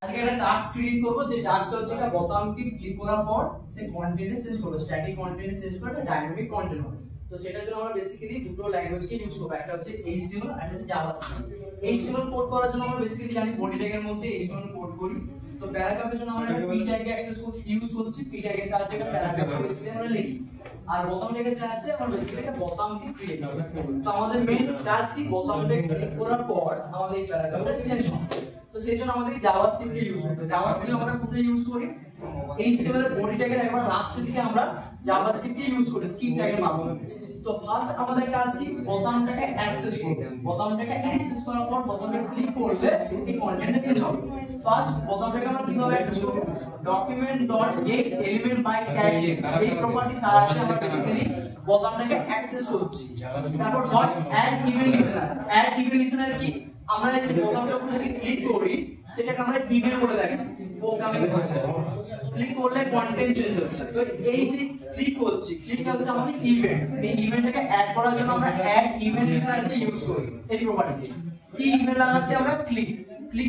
আজকে একটা task create করব, যে টাস্কটা হচ্ছে একটা বোতামকে ক্লিক করার পর সে কন্টেন্টে চেঞ্জ করবে, স্ট্যাটিক কন্টেন্টে চেঞ্জ করে একটা ডাইনামিক কন্টেন্ট হবে। তো সেটার জন্য আমরা বেসিক্যালি দুটো ল্যাঙ্গুয়েজকে ইউজ করব, একটা হচ্ছে HTML আর একটা হচ্ছে জাভাস্ক্রিপ্ট। HTML কোড করার জন্য আমরা বেসিক্যালি জানি বডি ট্যাগের মধ্যে HTML কোড করি। তো প্যারাগ্রাফের জন্য আমরা p tag access code use করছি, p ট্যাগের সাহায্যে একটা প্যারাগ্রাফ বেসিক্যালি আমরা লিখি, আর বোতাম ট্যাগের সাহায্যে আমরা বেসিক্যালি একটা বোতামকে ক্রিয়েট করি। তো আমাদের মেইন কাজ কি, বোতামটা ক্লিক করার পর আমাদের এই প্যারাগ্রাফটা চেঞ্জ হবে। তো সেই জন্য আমাদের জাভাস্ক্রিপ্ট ইউজ করতে হবে। জাভাস্ক্রিপ্ট আমরা কোথায় ইউজ করি, HTML এর বডি ট্যাগের একবার লাস্টের দিকে আমরা জাভাস্ক্রিপ্ট ইউজ করি স্ক্রিপ্ট ট্যাগের মাধ্যমে। তো ফার্স্ট আমাদের কাজ কি, বোতামটাকে অ্যাক্সেস করতে হবে। বোতামটাকে অ্যাক্সেস করার পর বোতামে ক্লিক করলে এই কন্টেন্টটা চেঞ্জ হবে। ফার্স্ট বোতামটাকে আমরা কিভাবে অ্যাক্সেস করব, document.getElementByTag এই প্রপার্টি সাহায্যে আমরা বেসিক্যালি বোতামটাকে অ্যাক্সেস করছি। তারপর .addEventListener, addEventListener কি, আমরা এই বোতামটার উপর যদি ক্লিক করি সেটাকে আমরা ইভেন্ট বলে থাকি, প্রোগ্রামিং ভাষায়। ক্লিক করলে কন্টেন্ট চেঞ্জ হচ্ছে। তো এই যে ক্লিক করছি, ক্লিকটা হচ্ছে আমাদের ইভেন্ট। এই ইভেন্টটাকে অ্যাড করার জন্য আমরা addEventListener ইউজ করি এই প্রপার্টিকে। কি ইভেন্ট লাগাচ্ছি আমরা, ক্লিক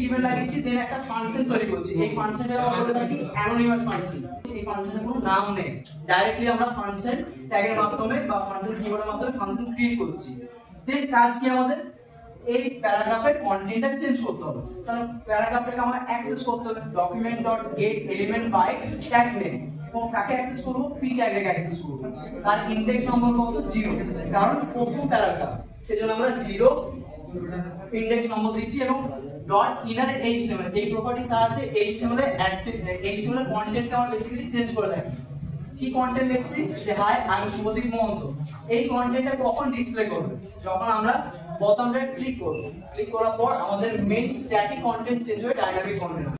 ইভেন্ট লাগিয়েছি, দেন একটা ফাংশন তৈরি করছি। এই ফাংশনটা আমরা বলে থাকি অ্যানোনিমাস ফাংশন। এই ফাংশনের কোনো নাম নেই, ডাইরেক্টলি আমরা ফাংশন ট্যাগের মাধ্যমে বা ফাংশন কিওয়ার্ডের মাধ্যমে ফাংশন ক্রিয়েট করছি। দেন কাজ কি, আমাদের এই প্যারাগ্রাফের কন্টেন্টটা চেঞ্জ করতে হবে। তাহলে প্যারাগ্রাফটাকে আমরা অ্যাক্সেস করতে হবে document.getElementByTag নেম। এবং কাকে অ্যাক্সেস করব, p ট্যাগকে অ্যাক্সেস করব। তার ইনডেক্স নম্বর কত, 0, কারণ প্রথম প্যারাগ্রাফ, সেজন্য আমরা 0 ইনডেক্স নম্বর দিচ্ছি। এবং .innerHTML এই প্রপার্টি সাহায্যে HTML এর কন্টেন্টকে আমরা বেসিক্যালি চেঞ্জ করে থাকি। কি কন্টেন্ট লিখছি, যে hi I am Subhadeep Mahanta, এই কন্টেন্টটা কখন ডিসপ্লে করবে, যখন আমরা বোতামটা ক্লিক করব। ক্লিক করার পর আমাদের মেইন স্ট্যাটিক কন্টেন্ট চেঞ্জ হয়ে ডাইনামিক কন্টেন্ট।